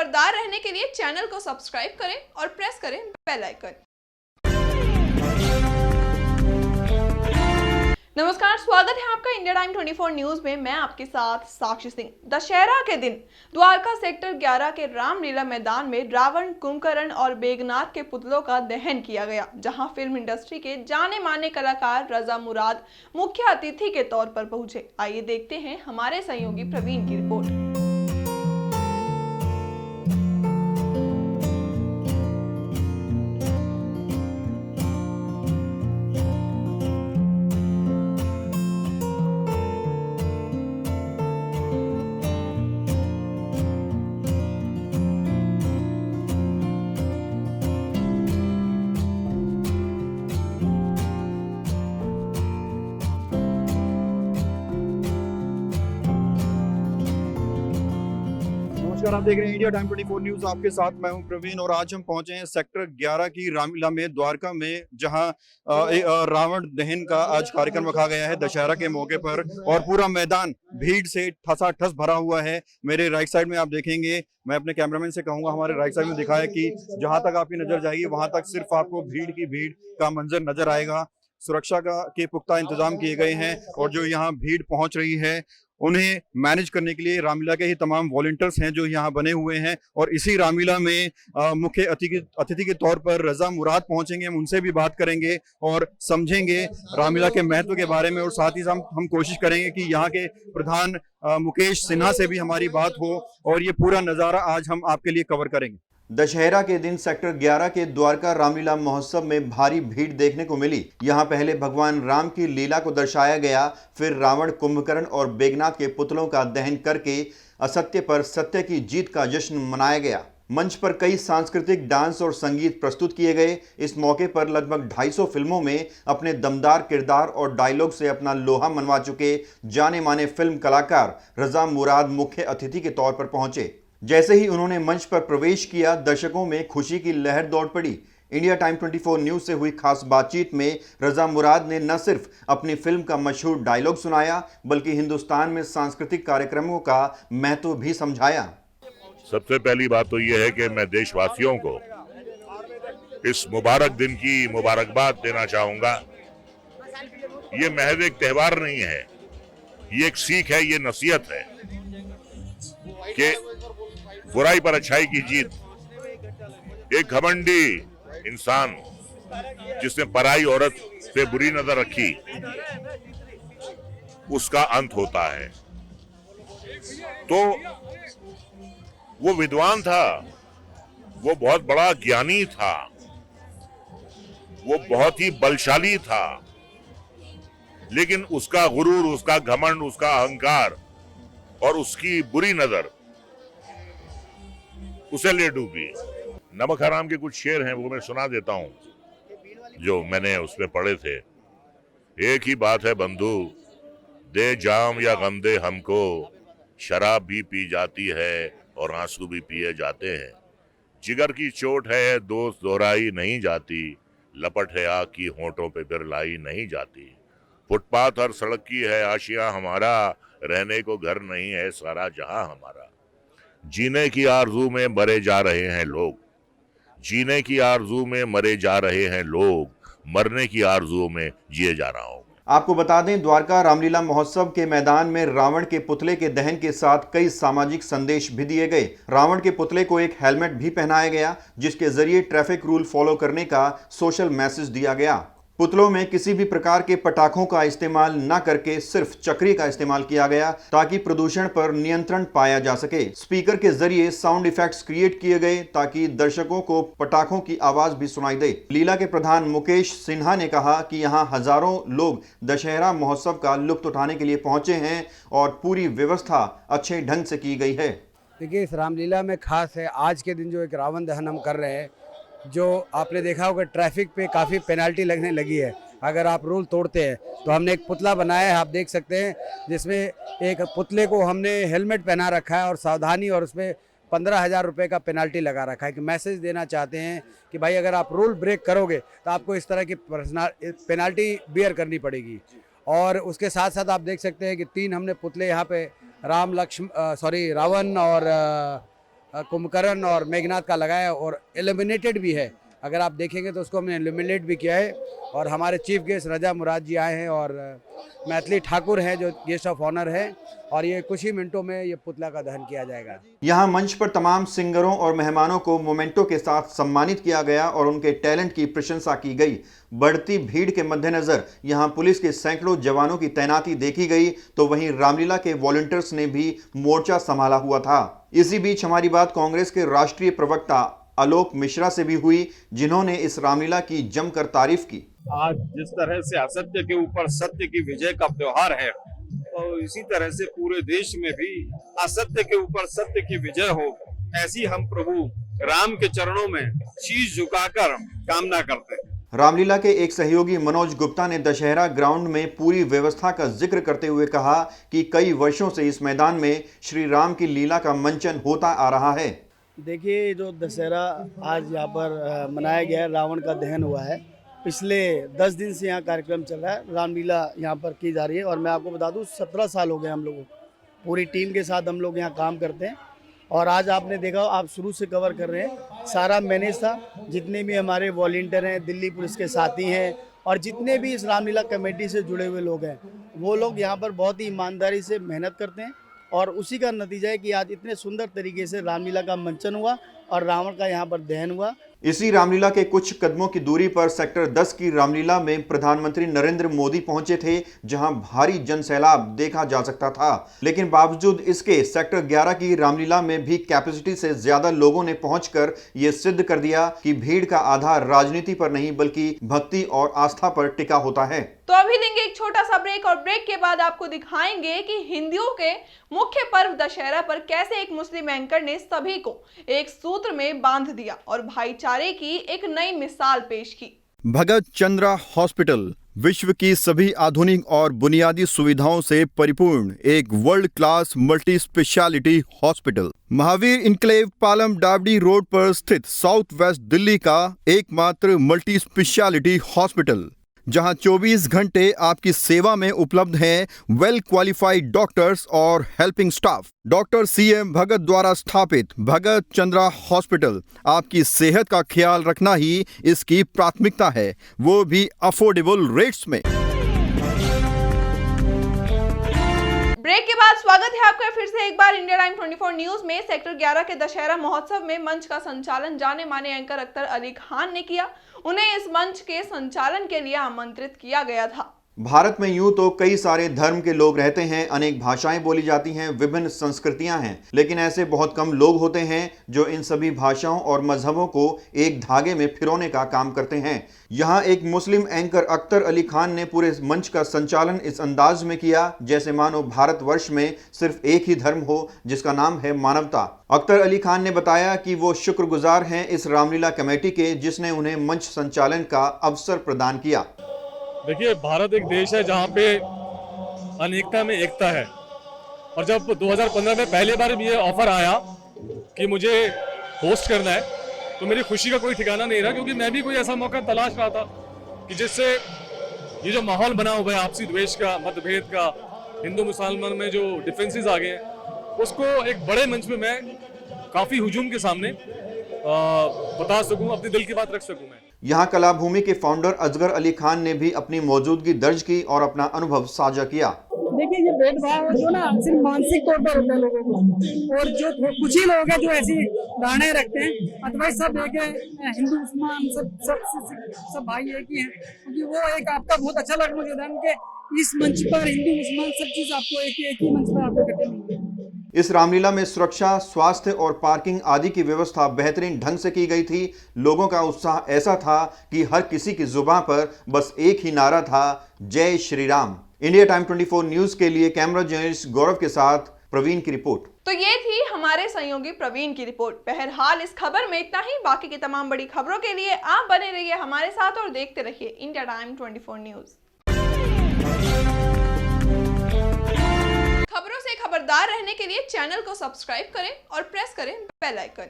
खबरदार रहने के लिए चैनल को सब्सक्राइब करें और प्रेस करें बेल आइकन। नमस्कार, स्वागत है आपका इंडिया टाइम 24 न्यूज में। मैं आपके साथ साक्षी सिंह। दशहरा के दिन द्वारका सेक्टर 11 के रामलीला मैदान में रावण, कुंभकर्ण और मेघनाथ के पुतलों का दहन किया गया, जहां फिल्म इंडस्ट्री के जाने माने कलाकार रजा मुराद मुख्य अतिथि के तौर पर पहुंचे। आइए देखते हैं हमारे सहयोगी प्रवीण की रिपोर्ट। नमस्कार, आप देख रहे हैं इंडिया टाइम 24 न्यूज। आपके साथ मैं हूं प्रवीण और आज हम पहुंचे हैं सेक्टर 11 की रामलीला में, द्वारका में, जहां रावण दहन का आज कार्यक्रम रखा गया है दशहरा के मौके पर और पूरा मैदान भीड़ से ठसाठस भरा हुआ है। मेरे राइट साइड में आप देखेंगे, मैं अपने कैमरामैन से कहूंगा हमारे राइट साइड में दिखाए कि जहां तक आपकी नजर जाएगी वहां तक सिर्फ आपको भीड़ की भीड़ का मंजर नजर आएगा। सुरक्षा के पुख्ता इंतजाम किए गए हैं और जो यहाँ भीड़ पहुंच रही है उन्हें मैनेज करने के लिए रामलीला के ही तमाम वॉलंटियर्स हैं जो यहाँ बने हुए हैं। और इसी रामलीला में मुख्य अतिथि के तौर पर रजा मुराद पहुंचेंगे। हम उनसे भी बात करेंगे और समझेंगे रामलीला के महत्व के बारे में और साथ ही हम कोशिश करेंगे कि यहाँ के प्रधान मुकेश सिन्हा से भी हमारी बात हो और ये पूरा नज़ारा आज हम आपके लिए कवर करेंगे। दशहरा के दिन सेक्टर 11 के द्वारका रामलीला महोत्सव में भारी भीड़ देखने को मिली। यहाँ पहले भगवान राम की लीला को दर्शाया गया, फिर रावण, कुंभकर्ण और मेघनाथ के पुतलों का दहन करके असत्य पर सत्य की जीत का जश्न मनाया गया। मंच पर कई सांस्कृतिक डांस और संगीत प्रस्तुत किए गए। इस मौके पर लगभग 250 फिल्मों में अपने दमदार किरदार और डायलॉग से अपना लोहा मनवा चुके जाने माने फिल्म कलाकार रजा मुराद मुख्य अतिथि के तौर पर पहुंचे। जैसे ही उन्होंने मंच पर प्रवेश किया, दर्शकों में खुशी की लहर दौड़ पड़ी। इंडिया टाइम 24 न्यूज से हुई खास बातचीत में रजा मुराद ने न सिर्फ अपनी फिल्म का मशहूर डायलॉग सुनाया, बल्कि हिंदुस्तान में सांस्कृतिक कार्यक्रमों का महत्व भी समझाया। सबसे पहली बात तो यह है कि मैं देशवासियों को इस मुबारक दिन की मुबारकबाद देना चाहूंगा। ये महज एक त्योहार नहीं है, ये एक सीख है, ये नसीहत है कि बुराई पर अच्छाई की जीत। एक घमंडी इंसान जिसने पराई औरत पे बुरी नजर रखी, उसका अंत होता है। तो वो विद्वान था, वो बहुत बड़ा ज्ञानी था, वो बहुत ही बलशाली था, लेकिन उसका गुरूर, उसका घमंड, उसका अहंकार और उसकी बुरी नजर उसे ले डूबी। नमक हराम के कुछ शेर हैं, वो मैं सुना देता हूं जो मैंने उसमें पढ़े थे। एक ही बात है बंधु, दे जाम या गम दे हमको, शराब भी पी जाती है और आंसू भी पिए जाते हैं। जिगर की चोट है दोस्त दोहराई नहीं जाती, लपट है आग की होंठों पे फिर लाई नहीं जाती। फुटपाथ हर सड़क की है आशिया हमारा, रहने को घर नहीं है सारा जहां हमारा। जीने की आरजू में मरे जा रहे हैं लोग, जीने की आरजू में मरे जा रहे हैं लोग, मरने की आरजू में जिए जा रहा हूं। आपको बता दें, द्वारका रामलीला महोत्सव के मैदान में रावण के पुतले के दहन के साथ कई सामाजिक संदेश भी दिए गए। रावण के पुतले को एक हेलमेट भी पहनाया गया, जिसके जरिए ट्रैफिक रूल फॉलो करने का सोशल मैसेज दिया गया। पुतलों में किसी भी प्रकार के पटाखों का इस्तेमाल न करके सिर्फ चक्री का इस्तेमाल किया गया, ताकि प्रदूषण पर नियंत्रण पाया जा सके। स्पीकर के जरिए साउंड इफेक्ट्स क्रिएट किए गए ताकि दर्शकों को पटाखों की आवाज भी सुनाई दे। लीला के प्रधान मुकेश सिन्हा ने कहा कि यहाँ हजारों लोग दशहरा महोत्सव का लुत्फ उठाने के लिए पहुंचे हैं और पूरी व्यवस्था अच्छे ढंग से की गई है। देखिए, इस रामलीला में खास है आज के दिन जो एक रावण दहन हम कर रहे हैं, जो आपने देखा होगा ट्रैफिक पे काफ़ी पेनल्टी लगने लगी है अगर आप रूल तोड़ते हैं। तो हमने एक पुतला बनाया है, आप देख सकते हैं, जिसमें एक पुतले को हमने हेलमेट पहना रखा है और सावधानी, और उसमें 15,000 रुपये का पेनल्टी लगा रखा है कि मैसेज देना चाहते हैं कि भाई अगर आप रूल ब्रेक करोगे तो आपको इस तरह की पेनल्टी बियर करनी पड़ेगी। और उसके साथ साथ आप देख सकते हैं कि 3 हमने पुतले यहाँ पे रावण और कुंभकर्ण और मेघनाथ का लगाया है और इल्यूमिनेटेड भी है। अगर आप देखेंगे तो उसको हमने इल्यूमिनेट भी किया है। और हमारे चीफ गेस्ट रजा मुराद जी आए हैं और मैथिली ठाकुर हैं जो गेस्ट ऑफ ऑनर है, और ये कुछ ही मिनटों में ये पुतला का दहन किया जाएगा। यहाँ मंच पर तमाम सिंगरों और मेहमानों को मोमेंटो के साथ सम्मानित किया गया और उनके टैलेंट की प्रशंसा की गई। बढ़ती भीड़ के मद्देनजर यहाँ पुलिस के सैकड़ों जवानों की तैनाती देखी गई, तो वहीं रामलीला के वॉलंटियर्स ने भी मोर्चा संभाला हुआ था। इसी बीच हमारी बात कांग्रेस के राष्ट्रीय प्रवक्ता आलोक मिश्रा से भी हुई, जिन्होंने इस रामलीला की जमकर तारीफ की। आज जिस तरह से असत्य के ऊपर सत्य की विजय का त्योहार है, और इसी तरह से पूरे देश में भी असत्य के ऊपर सत्य की विजय हो, ऐसी हम प्रभु राम के चरणों में शीश झुकाकर कामना करते हैं। रामलीला के एक सहयोगी मनोज गुप्ता ने दशहरा ग्राउंड में पूरी व्यवस्था का जिक्र करते हुए कहा कि कई वर्षों से इस मैदान में श्री राम की लीला का मंचन होता आ रहा है। देखिए, जो दशहरा आज यहाँ पर मनाया गया है, रावण का दहन हुआ है। पिछले 10 दिन से यहाँ कार्यक्रम चल रहा है, रामलीला यहाँ पर की जा रही है। और मैं आपको बता दूँ 17 साल हो गए हम लोगों को, पूरी टीम के साथ हम लोग यहाँ काम करते हैं। और आज आपने देखा, आप शुरू से कवर कर रहे हैं, सारा मैनेज था। जितने भी हमारे वॉलंटियर हैं, दिल्ली पुलिस के साथी हैं, और जितने भी इस रामलीला कमेटी से जुड़े हुए लोग हैं, वो लोग यहाँ पर बहुत ही ईमानदारी से मेहनत करते हैं। और उसी का नतीजा है कि आज इतने सुंदर तरीके से रामलीला का मंचन हुआ और रावण का यहाँ पर दहन हुआ। इसी रामलीला के कुछ कदमों की दूरी पर सेक्टर 10 की रामलीला में प्रधानमंत्री नरेंद्र मोदी पहुंचे थे, जहां भारी जनसैलाब देखा जा सकता था। लेकिन बावजूद इसके सेक्टर 11 की रामलीला में भी कैपेसिटी से ज्यादा लोगों ने पहुंचकर ये सिद्ध कर दिया कि भीड़ का आधार राजनीति पर नहीं बल्कि भक्ति और आस्था पर टिका होता है। तो अभी लेंगे एक छोटा सा ब्रेक, और ब्रेक के बाद आपको दिखाएंगे कि हिंदुओं के मुख्य पर्व दशहरा पर कैसे एक मुस्लिम एंकर ने सभी को एक सूत्र में बांध दिया और भाईचारे की एक नई मिसाल पेश की। भगत चंद्रा हॉस्पिटल विश्व की सभी आधुनिक और बुनियादी सुविधाओं से परिपूर्ण एक world class multi speciality hospital, Mahavir enclave Palam Dabri road पर स्थित साउथ वेस्ट दिल्ली का एकमात्र मल्टी स्पेशलिटी हॉस्पिटल, जहां 24 घंटे आपकी सेवा में उपलब्ध हैं वेल क्वालिफाइड डॉक्टर्स और हेल्पिंग स्टाफ। डॉक्टर CM भगत द्वारा स्थापित भगत चंद्रा हॉस्पिटल आपकी सेहत का ख्याल रखना ही इसकी प्राथमिकता है, वो भी अफोर्डेबल रेट्स में। ब्रेक के बाद स्वागत है आपका फिर से एक बार इंडिया टाइम 24 न्यूज में। सेक्टर 11 के दशहरा महोत्सव में मंच का संचालन जाने माने एंकर अख्तर अली खान ने किया। उन्हें इस मंच के संचालन के लिए आमंत्रित किया गया था। भारत में यूं तो कई सारे धर्म के लोग रहते हैं, अनेक भाषाएं बोली जाती हैं, विभिन्न संस्कृतियां हैं, लेकिन ऐसे बहुत कम लोग होते हैं जो इन सभी भाषाओं और मजहबों को एक धागे में पिरोने का काम करते हैं। यहाँ एक मुस्लिम एंकर अख्तर अली खान ने पूरे मंच का संचालन इस अंदाज में किया जैसे मानो भारतवर्ष में सिर्फ एक ही धर्म हो, जिसका नाम है मानवता। अख्तर अली खान ने बताया कि वो शुक्रगुजार हैं इस रामलीला कमेटी के, जिसने उन्हें मंच संचालन का अवसर प्रदान किया। देखिए, भारत एक देश है जहाँ पे अनेकता में एकता है। और जब 2015 में पहली बार ये ऑफर आया कि मुझे होस्ट करना है, तो मेरी खुशी का कोई ठिकाना नहीं रहा, क्योंकि मैं भी कोई ऐसा मौका तलाश रहा था कि जिससे ये जो माहौल बना हुआ है आपसी द्वेष का, मतभेद का, हिंदू मुसलमान में जो डिफरेंसेस आ गए हैं, उसको एक बड़े मंच में मैं काफ़ी हुजूम के सामने बता सकूं, अपने दिल की बात रख सकूं। मैं यहाँ कला भूमि के फाउंडर असगर अली खान ने भी अपनी मौजूदगी दर्ज की और अपना अनुभव साझा किया। देखिए, ये भेदभाव जो ना सिर्फ मानसिक तौर पर होता है लोगों को, और जो कुछ ही लोग हैं जो ऐसी धारणाएं रखते हैं, अथवा सब एक हिंदू मुसलमान सब भाई एक ही हैं। क्योंकि वो एक आपका बहुत अच्छा लगा मुझे उदाहरण के इस मंच पर हिंदू मुसलमान सब चीज आपको एक ही मंच पर आपको इकट्ठे मिलेंगे। इस रामलीला में सुरक्षा, स्वास्थ्य और पार्किंग आदि की व्यवस्था बेहतरीन ढंग से की गई थी। लोगों का उत्साह ऐसा था कि हर किसी की जुबान पर बस एक ही नारा था, जय Shri Ram. India time 24 news के लिए कैमरा जर्नलिस्ट गौरव के साथ प्रवीण की रिपोर्ट। तो ये थी हमारे सहयोगी प्रवीण की रिपोर्ट। बहरहाल इस खबर में इतना ही। बाकी की तमाम बड़ी खबरों के लिए आप बने रहिए हमारे साथ और देखते रहिए इंडिया टाइम 24 न्यूज। खबरों से खबरदार रहने के लिए चैनल को सब्सक्राइब करें और प्रेस करें बेल आइकन।